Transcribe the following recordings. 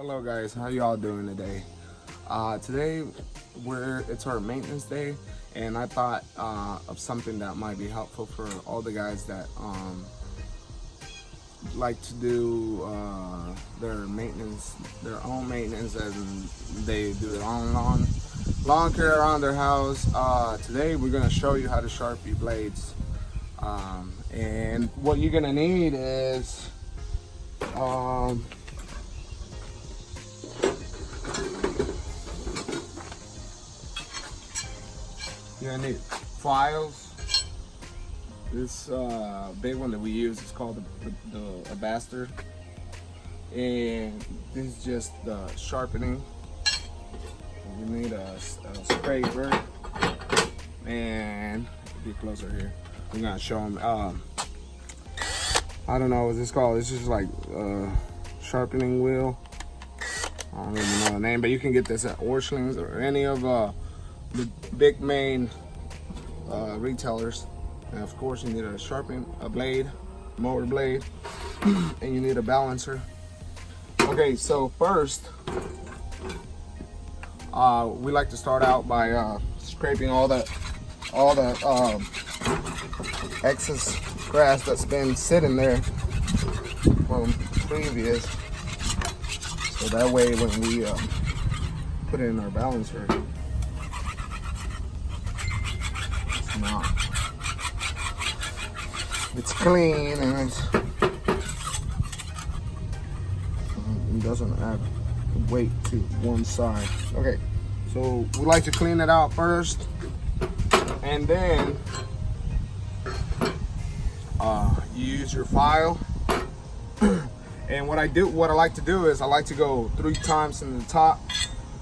Hello guys, how y'all doing today? Today it's our maintenance day, and I thought of something that might be helpful for all the guys that like to do their maintenance, their own maintenance, and they do their own lawn care around their house. Today we're gonna show you how to sharpen your blades, and what you're gonna need is you're gonna need files. This big one that we use is called a bastard, and this is just the sharpening. You need a scraper, and get closer here. I'm gonna show them. I don't know what this is called. It's just like sharpening wheel. I don't even know the name, but you can get this at Orscheln's or any of the big main retailers. And of course, you need a blade, mower blade, and you need a balancer. Okay, so first, we like to start out by scraping all the excess grass that's been sitting there from previous. So that way, when we put it in our balancer, it's clean and it doesn't add weight to one side. Okay, so we like to clean it out first, and then you use your file. And what I like to do is I like to go 3 times in the top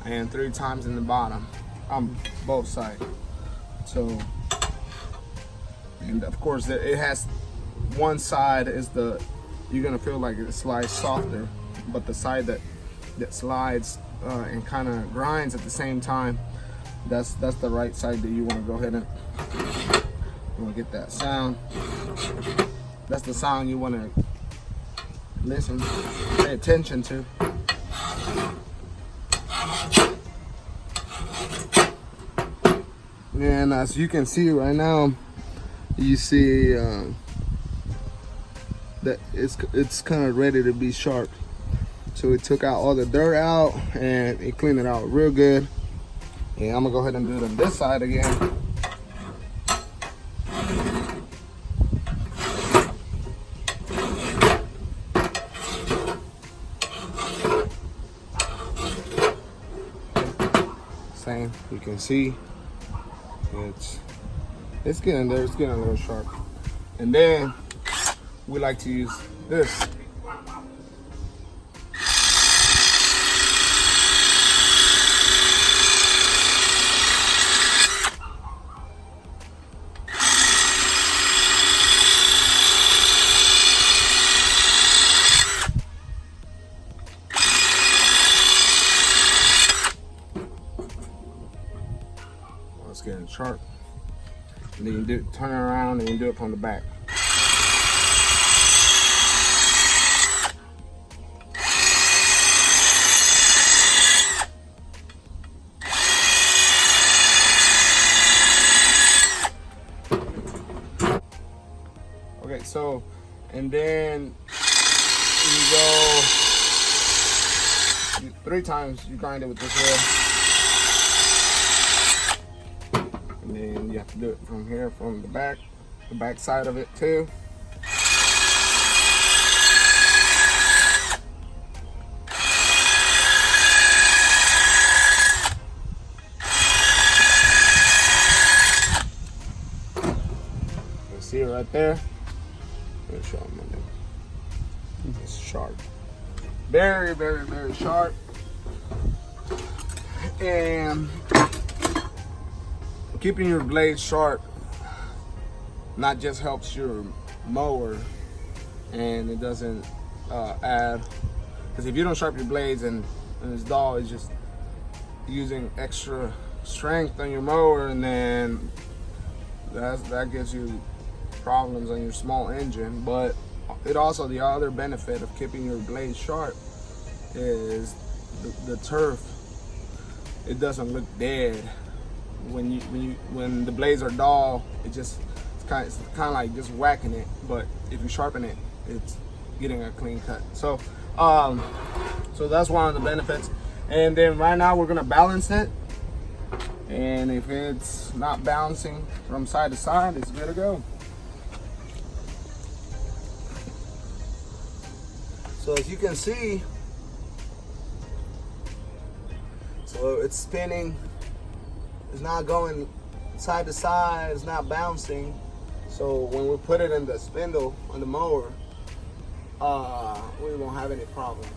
and 3 times in the bottom on both sides. So, and of course it has one side is you're gonna feel like it slides softer, but the side that slides and kind of grinds at the same time, that's the right side that you want to go ahead and you want to get that sound. That's the sound you want to listen, pay attention to. And as you can see right now, you see that it's kind of ready to be sharp. So it took out all the dirt out and it cleaned it out real good. And I'm gonna go ahead and do it on this side again. Same, you can see it's getting there, it's getting a little sharp. And then we like to use this. It's getting sharp. And then you turn it around and you do it from the back. Okay, so, and then you go 3 times, you grind it with this wheel. And then you have to do it from here, from the back side of it too. You see it right there? Let me show them. It's sharp. Very, very, very sharp. And keeping your blade sharp not just helps your mower, and it doesn't add, because if you don't sharpen your blades and it's dull, it's just using extra strength on your mower, and then that gives you problems on your small engine. But it also, the other benefit of keeping your blade sharp is the turf, it doesn't look dead. When the blades are dull, it's kind of like just whacking it. But if you sharpen it, it's getting a clean cut. So so that's one of the benefits. And then right now we're gonna balance it, and if it's not bouncing from side to side, it's good to go. So as you can see, so it's spinning, it's not going side to side, it's not bouncing. So when we put it in the spindle on the mower, we won't have any problems.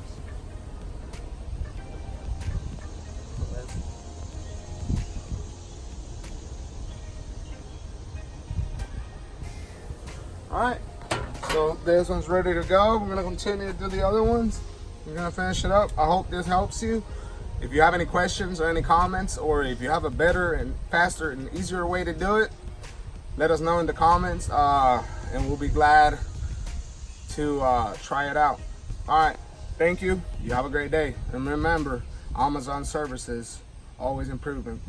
All right, so this one's ready to go. We're gonna continue to do the other ones. We're gonna finish it up. I hope this helps you. If you have any questions or any comments, or if you have a better and faster and easier way to do it, let us know in the comments, and we'll be glad to try it out. All right, thank you. You have a great day. And remember, Amazon services, always improving.